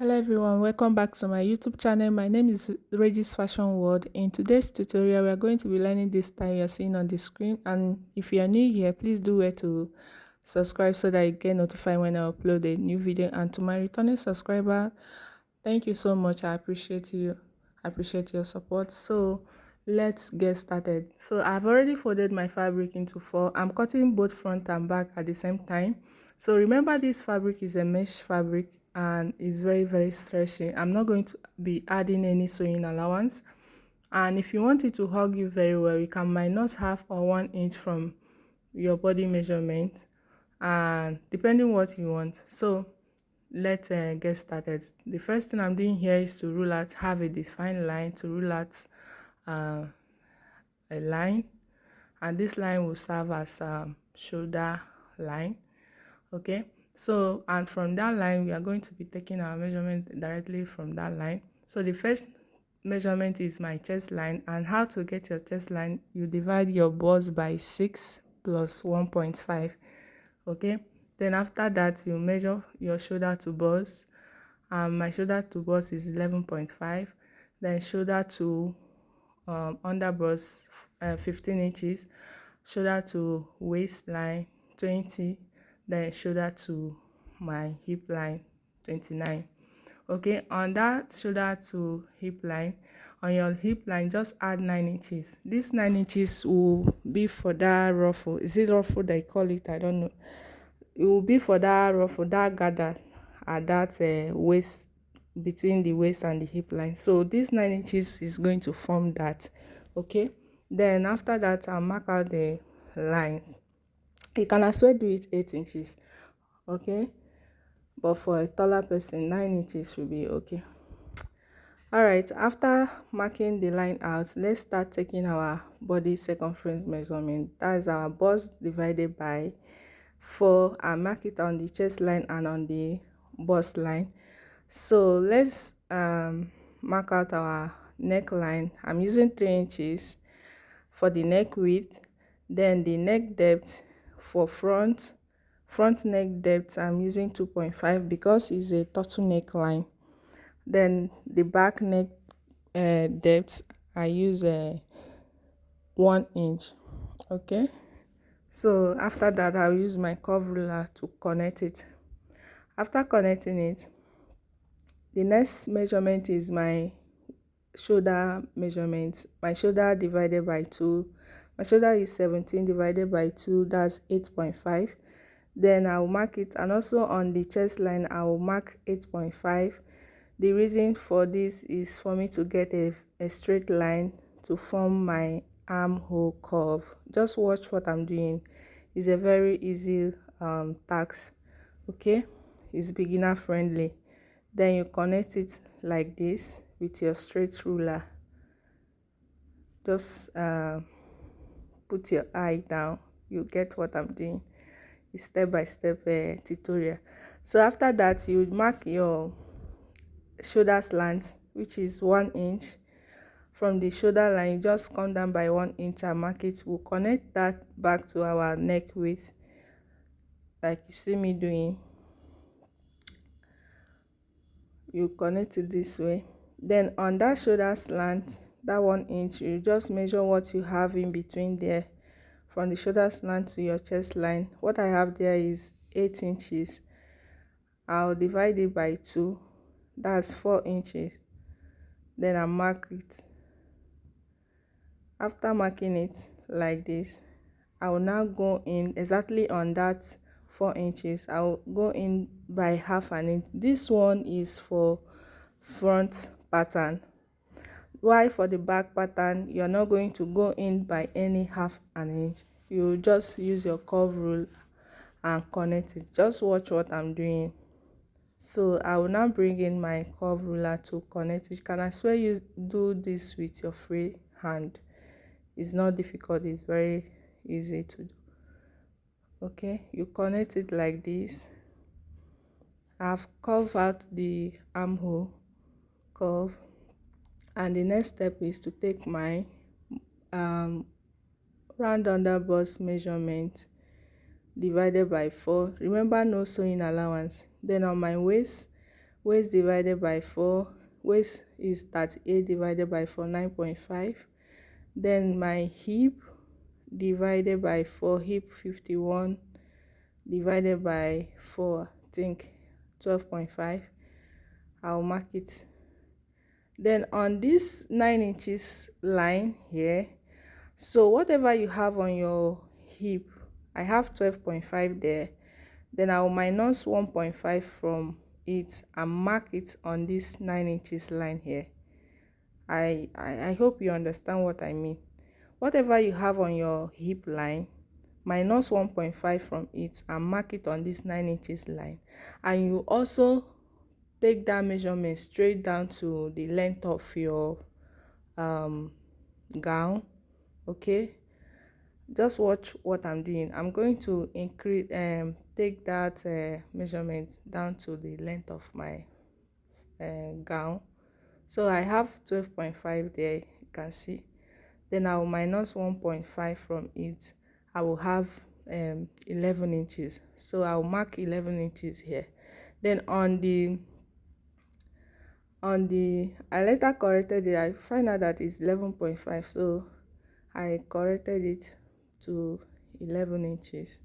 Hello everyone, welcome back to my YouTube channel. My name is Regis Fashion World. In today's tutorial, we are going to be learning this style you're seeing on the screen. And if you are new here, please do where to subscribe so that you get notified when I upload a new video. And to my returning subscriber, thank you so much. I appreciate you. I appreciate your support. So let's get started. So I've already folded my fabric into four. I'm cutting both front and back at the same time. So remember, this fabric is a mesh fabric and it's very stretchy. I'm not going to be adding any sewing allowance. And if you want it to hug you very well, you can minus half or 1 inch from your body measurement, and depending what you want. So let's get started. The first thing I'm doing here is to rule out, have a defined line, to rule out uh, a line, and this line will serve as shoulder line. Okay, so and from that line we are going to be taking our measurement directly from that line. So the first measurement is my chest line, and how to get your chest line: you divide your bust by 6 plus 1.5. okay, then after that you measure your shoulder to bust, and my shoulder to bust is 11.5. Then shoulder to under bust 15 inches, shoulder to waistline 20, then shoulder to my hip line 29. Okay, on that shoulder to hip line, on your hip line, just add 9 inches. This 9 inches will be for that ruffle. Is it ruffle they call it? I don't know. It will be for that ruffle, that gather at that waist, between the waist and the hip line. So this 9 inches is going to form that. Okay, then after that I'll mark out the lines. You can as well do it 8 inches. Okay, but for a taller person, 9 inches should be okay. All right, after marking the line out, let's start taking our body circumference measurement. That is our bust divided by 4, and mark it on the chest line and on the bust line. So let's mark out our neckline. I'm using 3 inches for the neck width. Then the neck depth for front neck depth, I'm using 2.5 because it's a turtleneck line. Then the back neck depth, I use 1 inch. Okay, so after that I'll use my curve ruler to connect it. After connecting it, the next measurement is my shoulder measurement. My shoulder divided by 2. My shoulder is 17 divided by 2, that's 8.5. Then I'll mark it, and also on the chest line I'll mark 8.5. The reason for this is for me to get a straight line to form my armhole curve. Just watch what I'm doing. It's a very easy task. Okay, it's beginner friendly. Then you connect it like this with your straight ruler. Just put your eye down, you get what I'm doing. It's step by step tutorial. So after that, you mark your shoulder slant, which is 1 inch. From the shoulder line, you just come down by 1 inch and mark it. We'll connect that back to our neck width, like you see me doing. You connect it this way. Then on that shoulder slant, that 1 inch, you just measure what you have in between there, from the shoulder slant to your chest line. What I have there is 8 inches. I'll divide it by 2, that's 4 inches. Then I mark it. After marking it like this, I will now go in exactly on that 4 inches. I will go in by half an inch. This one is for front pattern, while for the back pattern you're not going to go in by any half an inch. You just use your curve rule and connect it. Just watch what I'm doing. So I will now bring in my curve ruler to connect it. You can as well do this with your free hand. It's not difficult, it's very easy to do. Okay, you connect it like this. I've curved out the armhole curve, and the next step is to take my round under bust measurement divided by 4. Remember, no sewing allowance. Then on my waist, waist divided by 4, waist is 38 divided by 4, 9.5. Then my hip divided by 4, hip 51 divided by 4, I think 12.5. I'll mark it. Then on this 9 inches line here, so whatever you have on your hip, I have 12.5 there, then I'll minus 1.5 from it and mark it on this 9 inches line here. I hope you understand what I mean. Whatever you have on your hip line, minus 1.5 from it and mark it on this 9 inches line. And you also take that measurement straight down to the length of your gown. Okay, just watch what I'm doing. I'm going to increase take that measurement down to the length of my gown. So I have 12.5 there, you can see. Then I will minus 1.5 from it. I will have 11 inches. So I will mark 11 inches here. Then on the I later corrected it. I find out that it's 11.5, so I corrected it to 11 inches.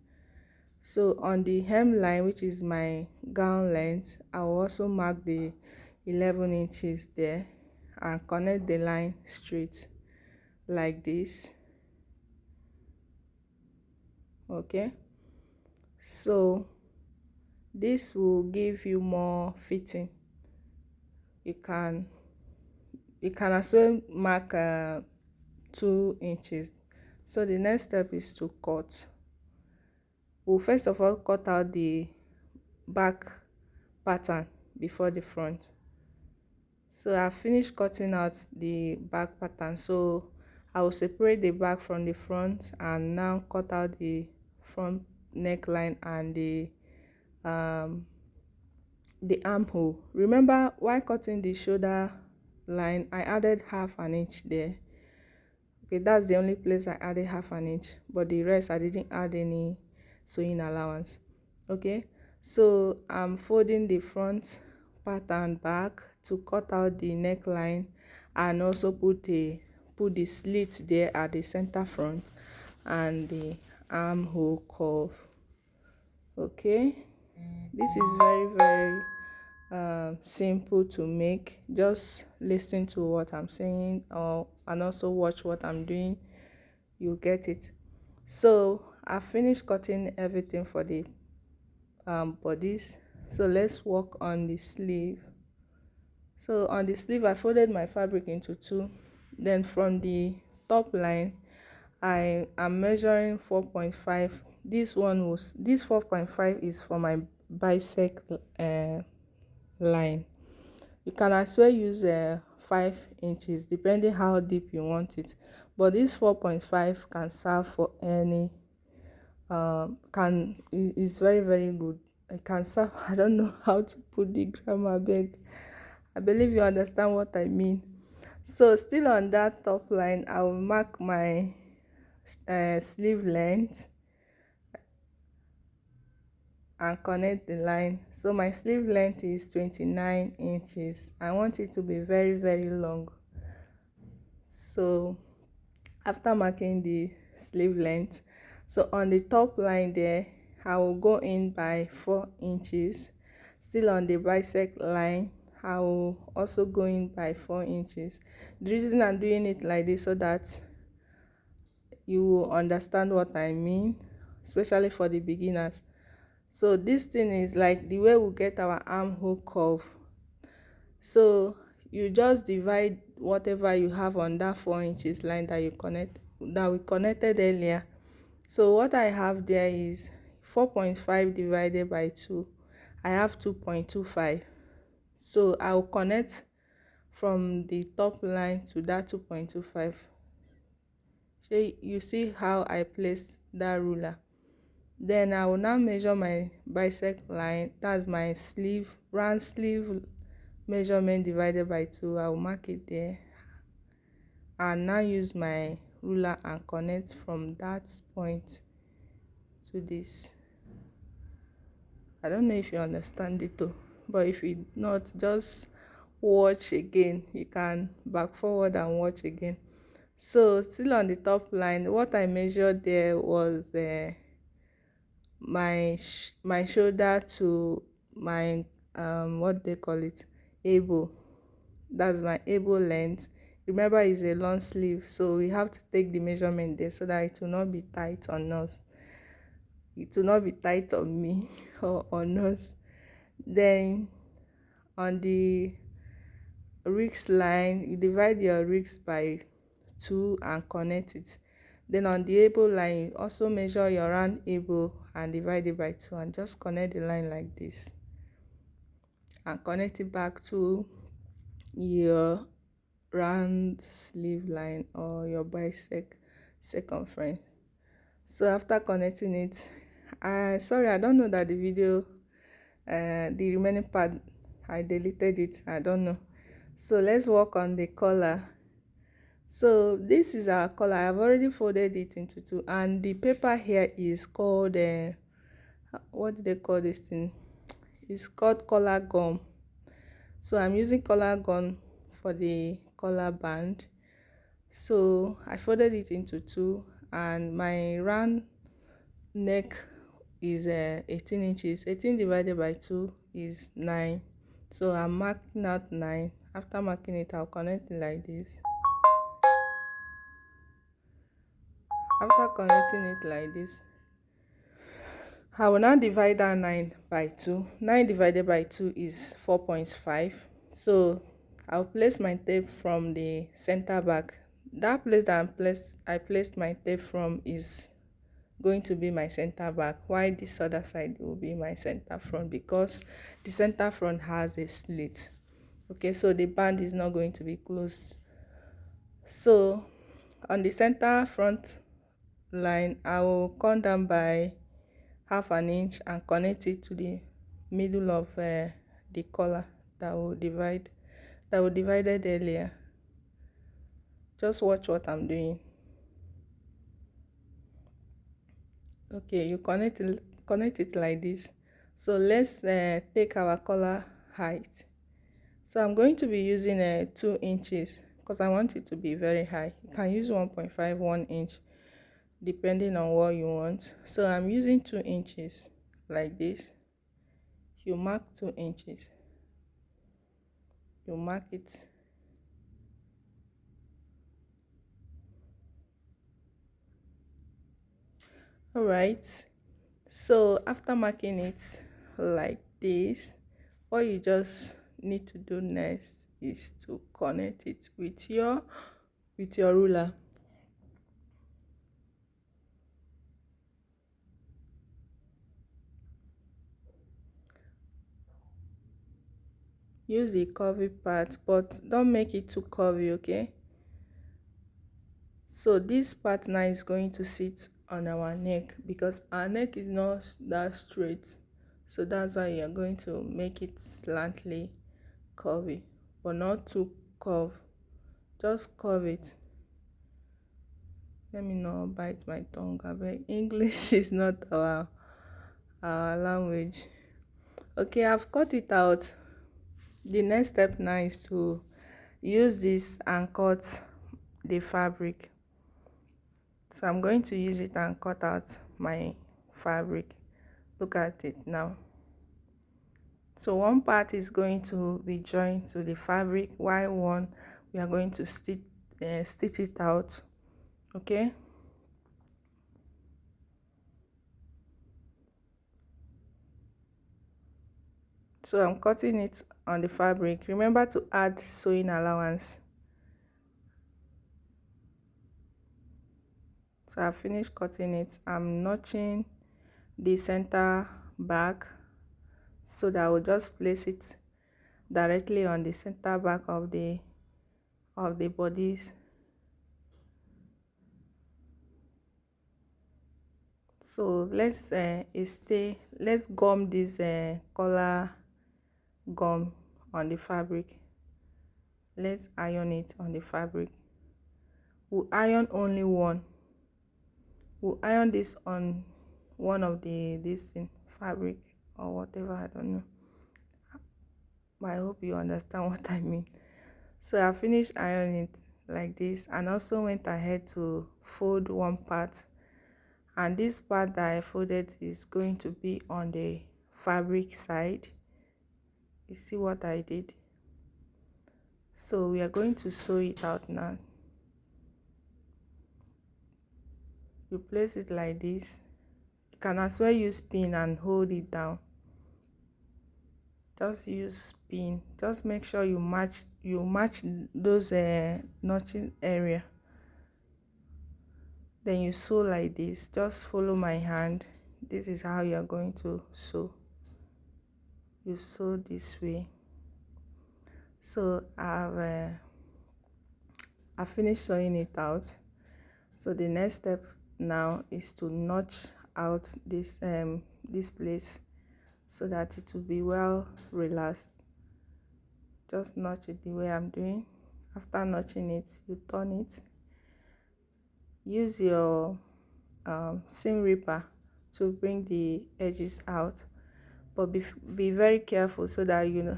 So on the hemline, which is my gown length, I will also mark the 11 inches there and connect the line straight like this. Okay, so this will give you more fitting. You can as well mark 2 inches. So the next step is to cut. We'll first of all cut out the back pattern before the front. So I've finished cutting out the back pattern, so I will separate the back from the front and now cut out the front neckline and the armhole. Remember, while cutting the shoulder line, I added half an inch there. Okay, that's the only place I added half an inch, but the rest I didn't add any sewing allowance. Okay, so I'm folding the front pattern back to cut out the neckline and also put the slit there at the center front and the armhole curve. Okay, this is very simple to make. Just listen to what I'm saying and also watch what I'm doing. You get it. So I finished cutting everything for the bodice. So let's work on the sleeve. So on the sleeve, I folded my fabric into 2. Then from the top line, I am measuring 4.5. This 4.5 is for my bicep line. You can as well use 5 inches depending how deep you want it, but this 4.5 can serve for any is very good. I can serve. I don't know how to put the grammar beg. I believe you understand what I mean. So still on that top line, I will mark my sleeve length and connect the line. So my sleeve length is 29 inches. I want it to be very long. So after marking the sleeve length, so on the top line there, I will go in by 4 inches. Still on the bicep line, I will also go in by 4 inches. The reason I'm doing it like this so that you will understand what I mean, especially for the beginners. So this thing is like the way we get our armhole curve. So you just divide whatever you have on that 4 inches line that we connected earlier. So what I have there is 4.5 divided by 2. I have 2.25. So I'll connect from the top line to that 2.25. So you see how I placed that ruler. Then I will now measure my bicep line. That's my sleeve, round sleeve measurement divided by 2. I will mark it there and now use my ruler and connect from that point to this. I don't know if you understand it though. but if you not, just watch again. You can back forward and watch again. So still on the top line, what I measured there was my shoulder to my what they call it, elbow. That's my elbow length. Remember, it's a long sleeve, so we have to take the measurement there so that it will not be tight on us. It will not be tight on me or on us. Then on the wrist line, you divide your wrist by 2 and connect it. Then on the elbow line, you also measure your round elbow and divide it by 2 and just connect the line like this and connect it back to your round sleeve line or your bicep circumference. So after connecting it, sorry, I don't know that the video, the remaining part, I deleted it, I don't know. So let's work on the collar. So this is our collar. I've already folded it into 2, and the paper here is called what do they call this thing? It's called collar gum. So I'm using collar gum for the collar band. So I folded it into 2, and my round neck is 18 inches. 18 divided by 2 is 9. So I'm marking out 9. After marking it, I'll connect it like this. After connecting it like this, I will now divide that 9 by 2. 9 divided by 2 is 4.5. So I'll place my tape from the center back. That place that I placed my tape from is going to be my center back, while this other side will be my center front, because the center front has a slit. Okay, so the band is not going to be closed. So on the center front line, I will come down by half an inch and connect it to the middle of the collar that we divided earlier. Just watch what I'm doing. Okay, you connect it like this. So let's take our collar height. So I'm going to be using 2 inches because I want it to be very high. You can use 1.5, 1 inch depending on what you want. So I'm using 2 inches like this. You mark 2 inches. You mark it. All right. So after marking it like this, what you just need to do next is to connect it with your ruler. Use the curvy part, but don't make it too curvy, okay? So this part now is going to sit on our neck because our neck is not that straight. So that's why you're going to make it slightly curvy, but not too curve. Just curve it. Let me not bite my tongue. I beg. English is not our language. Okay, I've cut it out. The next step now is to use this and cut the fabric. So I'm going to use it and cut out my fabric. Look at it now. So one part is going to be joined to the fabric, while one we are going to stitch it out. Okay. So I'm cutting it on the fabric. Remember to add sewing allowance. So I finished cutting it. I'm notching the center back so that I will just place it directly on the center back of the bodice. So let's gum this collar gum on the fabric. Let's iron it on the fabric. We'll iron only one. We'll iron this on one of the this thing, fabric or whatever, I don't know. I hope you understand what I mean. So I finished ironing it like this, and also went ahead to fold one part, and this part that I folded is going to be on the fabric side. You see what I did? So we are going to sew it out now. You place it like this. You can as well use pin and hold it down. Just use pin. Just make sure you match those notching area. Then you sew like this. Just follow my hand. This is how you are going to sew. You sew this way. So I finished sewing it out. So the next step now is to notch out this place, so that it will be well relaxed. Just notch it the way I'm doing. After notching it, you turn it. Use your seam ripper to bring the edges out, but be very careful, so that you know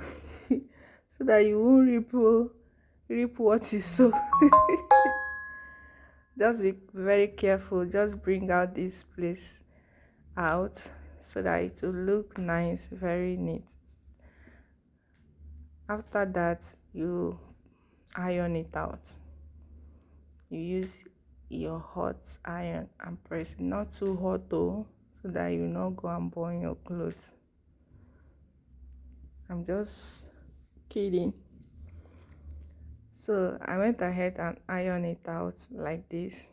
so that you won't rip what you sew. Just be very careful. Just bring out this place out, so that it will look nice, very neat. After that, you iron it out. You use your hot iron and press it, not too hot though, so that you not go and burn your clothes. I'm just kidding. So I went ahead and iron it out like this.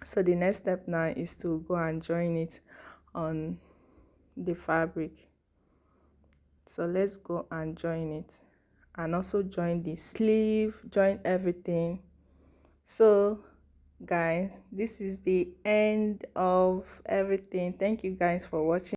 So the next step now is to go and join it on the fabric. So let's go and join it, and also join the sleeve, join everything. So guys, this is the end of everything. Thank you guys for watching.